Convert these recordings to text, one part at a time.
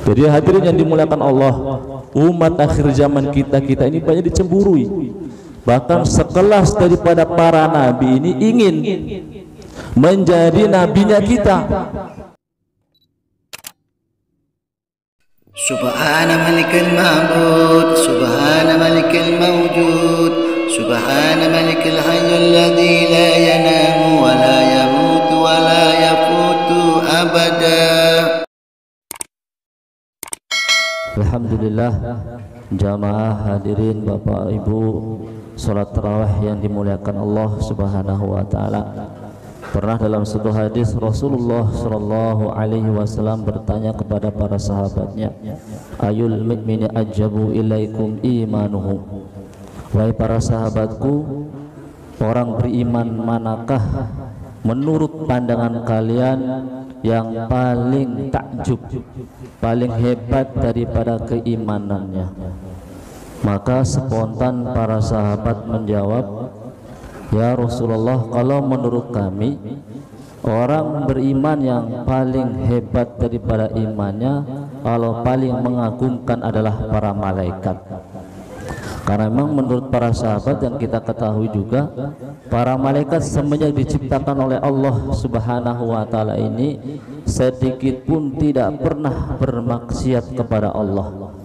Jadi hadirin yang dimuliakan Allah, umat akhir zaman kita ini banyak dicemburui. Bahkan sekelas daripada para nabi ini ingin menjadi nabinya kita. Subhana malikal ma'bud, subhana malikal mawjud, subhana malikal hayyul ladzi la yanamu wa la yamutu wa la yafutu abada. Alhamdulillah, jamaah hadirin Bapak Ibu, salat tarawih yang dimuliakan Allah Subhanahu wa taala. Pernah dalam satu hadis Rasulullah sallallahu alaihi wasallam bertanya kepada para sahabatnya, ayul mu'mini ajabu ilaikum imanuhu. Wahai para sahabatku, orang beriman manakah menurut pandangan kalian yang paling takjub, paling hebat daripada keimanannya? Maka spontan para sahabat menjawab, ya Rasulullah, kalau menurut kami orang beriman yang paling hebat daripada imannya, kalau paling mengagumkan adalah para malaikat. Karena memang menurut para sahabat yang kita ketahui juga, para malaikat semenjak diciptakan oleh Allah Subhanahu wa taala ini sedikit pun tidak pernah bermaksiat kepada Allah.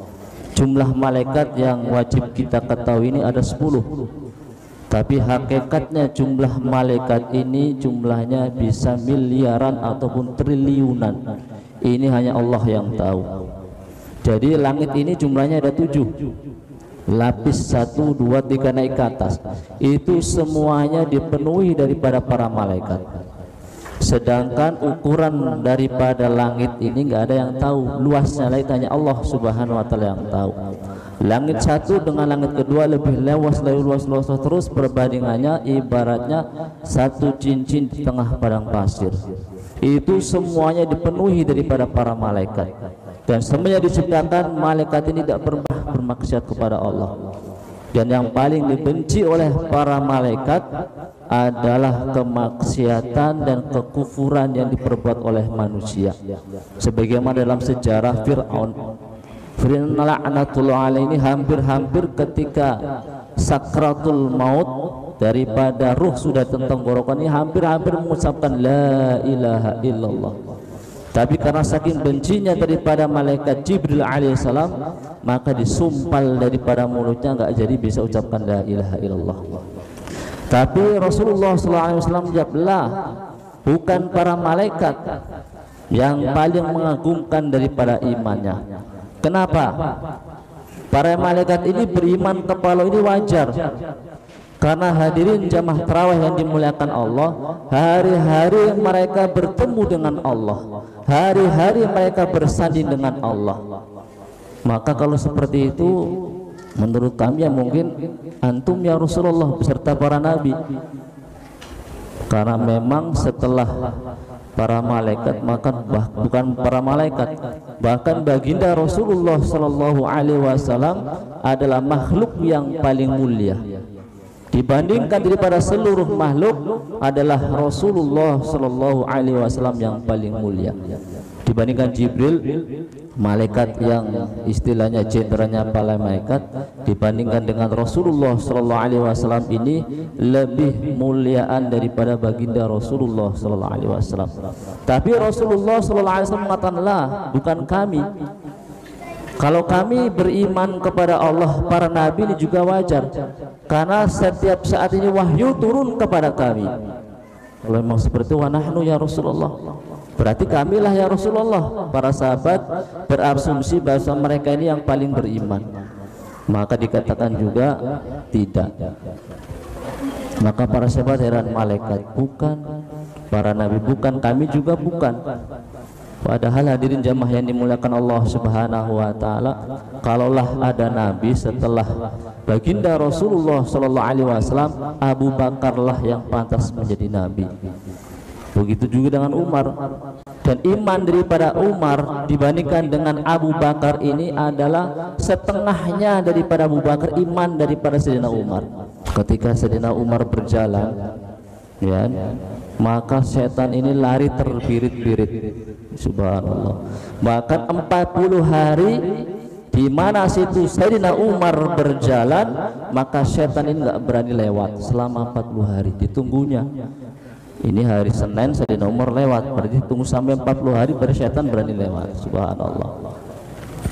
Jumlah malaikat yang wajib kita ketahui ini ada 10. Tapi hakikatnya jumlah malaikat ini jumlahnya bisa miliaran ataupun triliunan. Ini hanya Allah yang tahu. Jadi langit ini jumlahnya ada 7. Lapis 1, 2, 3 naik ke atas. Itu semuanya dipenuhi daripada para malaikat. Sedangkan ukuran daripada langit ini nggak ada yang tahu. Luasnya langit hanya Allah Subhanahu wa taala yang tahu. Langit satu dengan langit kedua lebih luas terus, perbandingannya ibaratnya satu cincin di tengah padang pasir. Itu semuanya dipenuhi daripada para malaikat. Dan semuanya diciptakan malaikat ini tidak pernah bermaksiat kepada Allah. Dan yang paling dibenci oleh para malaikat adalah kemaksiatan dan kekufuran yang diperbuat oleh manusia. Sebagaimana dalam sejarah Fir'aun laknatullah alaihi ini hampir-hampir ketika sakratul maut, daripada ruh sudah tenggorokan ini hampir-hampir mengucapkan la ilaha illallah. Tapi karena saking bencinya daripada malaikat Jibril alaihissalam, maka disumpal daripada mulutnya, nggak jadi bisa ucapkan la ilaha illallah. Tapi Rasulullah SAW menjawab, lah, bukan para malaikat yang paling mengagumkan daripada imannya. Kenapa? Para malaikat ini beriman kepada Allah ini wajar. Karena hadirin jamaah tarawih yang dimuliakan Allah, hari-hari mereka bertemu dengan Allah, hari-hari mereka bersanding dengan Allah. Maka kalau seperti itu, menurut kami ya mungkin antum ya Rasulullah beserta para nabi. Karena memang setelah para malaikat, maka bukan para malaikat, bahkan baginda Rasulullah sallallahu alaihi wasallam adalah makhluk yang paling mulia. Dibandingkan daripada seluruh makhluk adalah Rasulullah sallallahu alaihi wasallam yang paling mulia. Dibandingkan Jibril, malaikat yang istilahnya jenderalnya para malaikat, dibandingkan dengan Rasulullah sallallahu alaihi wasallam ini lebih muliaan daripada baginda Rasulullah sallallahu alaihi wasallam. Tapi Rasulullah sallallahu alaihi wasallam mengatakan, lah, bukan kami. Kalau kami beriman kepada Allah, para nabi ini juga wajar, karena setiap saat ini wahyu turun kepada kami. Kalau memang seperti itu, wa nahnu ya Rasulullah, berarti kamilah ya Rasulullah. Para sahabat berasumsi bahwa mereka ini yang paling beriman. Maka dikatakan juga tidak. Maka para sahabat heran, malaikat bukan, para nabi bukan, kami juga bukan. Padahal hadirin jamaah yang dimuliakan Allah Subhanahu wa taala, kalaulah ada nabi setelah baginda Rasulullah sallallahu alaihi wasallam, Abu Bakarlah yang pantas menjadi nabi. Begitu juga dengan Umar. Dan iman daripada Umar dibandingkan dengan Abu Bakar ini adalah setengahnya daripada Abu Bakar iman daripada Sayyidina Umar. Ketika Sayyidina Umar berjalan, ya, maka setan ini lari terbirit-birit. Subhanallah. Bahkan 40 hari di mana situ Sayyidina Umar berjalan, maka setan ini nggak berani lewat selama 40 hari ditunggunya. Ini hari Senin Sayyidina Umar lewat, berarti tunggu sampai 40 hari baru setan berani lewat. Subhanallah.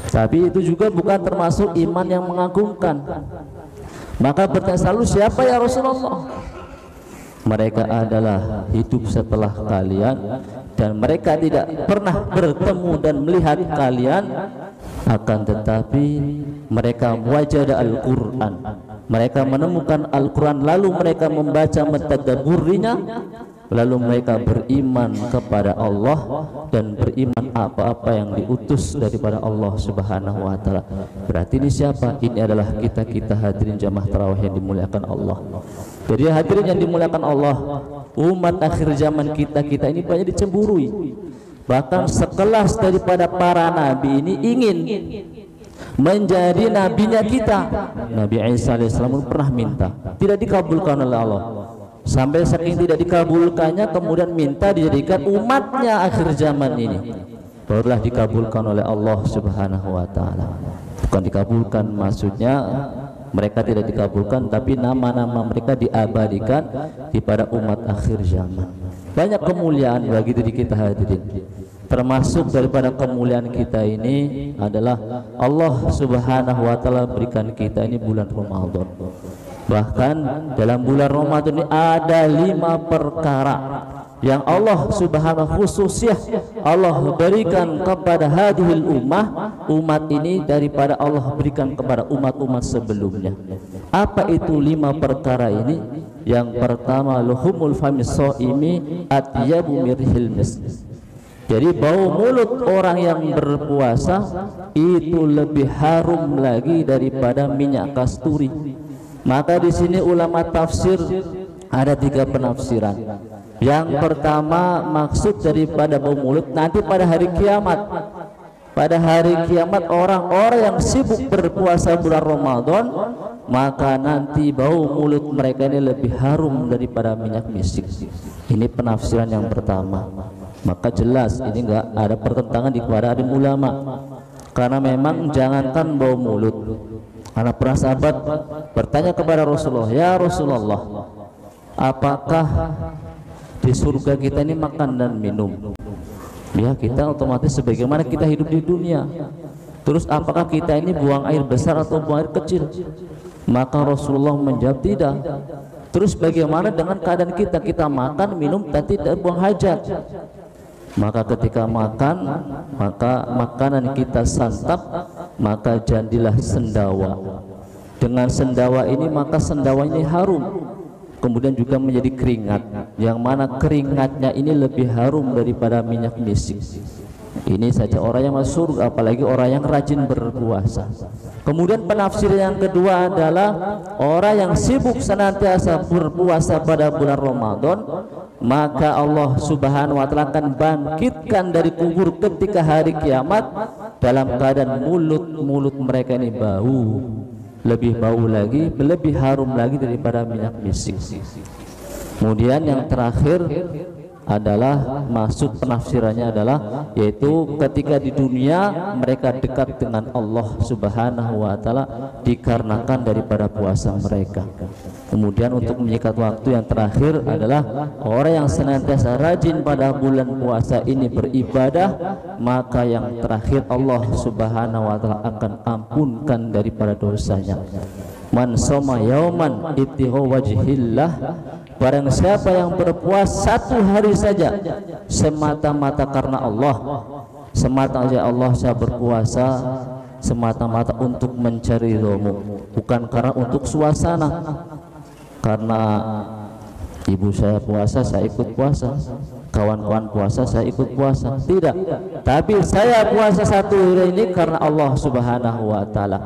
Tapi itu juga bukan termasuk iman yang mengagumkan. Maka bertanya selalu, siapa ya Rasulullah? Mereka adalah hidup setelah kalian dan mereka tidak pernah bertemu dan melihat kalian, akan tetapi mereka wajada Al-Quran, mereka menemukan Al-Quran, lalu mereka membaca, mentadabburinya, lalu mereka beriman kepada Allah dan beriman apa-apa yang diutus daripada Allah Subhanahu wa taala. Berarti ini siapa? Ini adalah kita hadirin jamaah tarawih yang dimuliakan Allah. Jadi hadirin yang dimuliakan Allah, umat akhir zaman kita ini banyak dicemburui. Bahkan sekelas daripada para nabi ini ingin menjadi nabinya kita. Nabi Isa alaihissalam pernah minta, tidak dikabulkan oleh Allah. Sampai saking tidak dikabulkannya, kemudian minta dijadikan umatnya akhir zaman ini. Barulah dikabulkan oleh Allah Subhanahu wa taala. Bukan dikabulkan maksudnya mereka tidak dikabulkan, tapi nama-nama mereka diabadikan kepada umat akhir zaman. Banyak kemuliaan bagi diri kita hadirin. Termasuk daripada kemuliaan kita ini adalah Allah Subhanahu wa taala berikan kita ini bulan Ramadan. Bahkan dalam bulan Ramadan ini ada 5 perkara yang Allah Subhanahu khususnya Allah berikan kepada hadhil umat ini daripada Allah berikan kepada umat-umat sebelumnya. Apa itu 5 perkara ini? Yang pertama, luhumul famis shaimi atyabu mirhil misk. Jadi bau mulut orang yang berpuasa itu lebih harum lagi daripada minyak kasturi. Maka di sini ulama tafsir ada 3 penafsiran. Yang pertama, maksud daripada bau mulut nanti pada hari kiamat. Pada hari kiamat orang-orang yang sibuk berpuasa bulan Ramadan, maka nanti bau mulut mereka ini lebih harum daripada minyak misik. Ini penafsiran yang pertama. Maka jelas ini enggak ada pertentangan di kepada alim ulama. Karena memang jangankan bau mulut. Karena para sahabat bertanya kepada Rasulullah, ya Rasulullah, apakah di surga kita ini makan dan minum? Ya, kita otomatis sebagaimana kita hidup di dunia. Terus apakah kita ini buang air besar atau buang air kecil? Maka Rasulullah menjawab tidak. Terus bagaimana dengan keadaan kita? Kita makan, minum, dan tidak buang hajat. Maka ketika makan, maka makanan kita santap, maka jadilah sendawa. Dengan sendawa ini maka sendawanya harum. Kemudian juga menjadi keringat, yang mana keringatnya ini lebih harum daripada minyak misik. Ini saja orang yang masuk surga, apalagi orang yang rajin berpuasa. Kemudian penafsir yang kedua adalah orang yang sibuk senantiasa berpuasa pada bulan Ramadan, maka Allah Subhanahu wa taala akan bangkitkan dari kubur ketika hari kiamat dalam keadaan mulut mereka ini bau, lebih bau lagi, lebih harum lagi daripada minyak misik. Kemudian yang terakhir adalah maksud penafsirannya adalah yaitu ketika di dunia mereka dekat dengan Allah Subhanahu wa taala dikarenakan daripada puasa mereka. Kemudian untuk menyikat waktu yang terakhir adalah orang yang senantiasa rajin pada bulan puasa ini beribadah, maka yang terakhir Allah Subhanahu wa taala akan ampunkan daripada dosanya. Man soma yauman ibtigha wajhillah, barang siapa yang berpuasa 1 hari saja semata-mata karena Allah, semata-mata Allah saya berpuasa semata-mata untuk mencari ridhomu, bukan karena untuk suasana, karena ibu saya puasa saya ikut puasa, kawan-kawan puasa saya ikut puasa, tidak, tapi saya puasa 1 hari ini karena Allah Subhanahu wa taala.